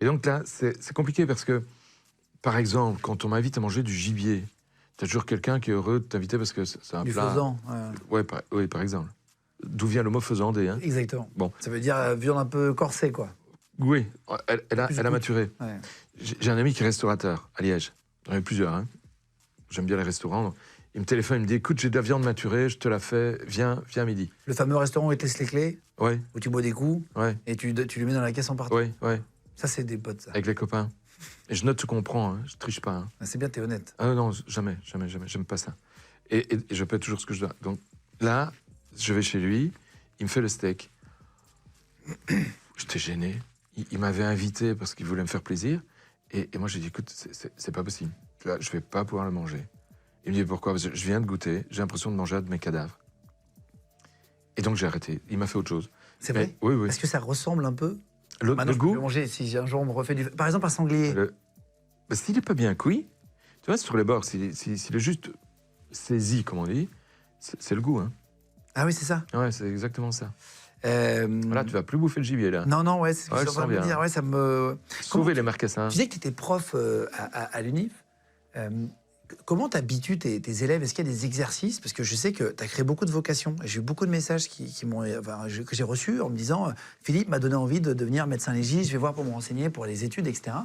Et donc là, c'est compliqué parce que, par exemple, quand on m'invite à manger du gibier, t'as toujours quelqu'un qui est heureux de t'inviter parce que c'est un Du plat... faisan. Ouais, oui, par exemple. D'où vient le mot faisandé, hein? Exactement. Bon. Ça veut dire viande un peu corsée, quoi. Oui, elle Plus a goût. maturé. Ouais. J'ai un ami qui est restaurateur à Liège. J'en ai plusieurs, hein. J'aime bien les restaurants. Il me téléphone, il me dit, écoute, j'ai de la viande maturée, je te la fais, viens à midi. Le fameux restaurant où il te laisse les clés, Ouais, où tu bois des coups, ouais, et tu lui mets dans la caisse en partant. ouais, ouais, Ça, c'est des potes, ça. avec les copains. Et je note ce qu'on prend, hein. Je triche pas, hein. Ah, c'est bien, t'es honnête. Ah non, jamais, j'aime pas ça. Et je paie toujours ce que je dois. Donc là, je vais chez lui, il me fait le steak. J'étais gêné. Il m'avait invité parce qu'il voulait me faire plaisir. Et moi, j'ai dit, écoute, c'est pas possible. Là, je vais pas pouvoir le manger. Il me dit, pourquoi? Parce que je viens de goûter, j'ai l'impression de manger un de mes cadavres. Et donc, j'ai arrêté. Il m'a fait autre chose. C'est Mais vrai? oui, oui. Est-ce que ça ressemble un peu? Le Maintenant, je peux goût, plus manger si un jour on me refait du... Par exemple, un sanglier. bah, s'il est pas bien cuit, tu vois, sur les bords, s'il est juste saisi, comme on dit, c'est le goût, hein. Ah oui, c'est ça. Ouais, c'est exactement ça. Euh, Voilà, tu vas plus bouffer le gibier, là. Non, non, ouais, c'est ce que Ouais, je suis en je train de sens me bien. dire. Ouais, ça me... Sauver les marcassins. Tu disais que tu étais prof à l'UNIF. Comment t'habitues tes élèves? Est-ce qu'il y a des exercices? Parce que je sais que tu as créé beaucoup de vocations. J'ai eu beaucoup de messages que j'ai reçus en me disant Philippe m'a donné envie de devenir médecin légiste, je vais voir pour me renseigner pour les études, etc.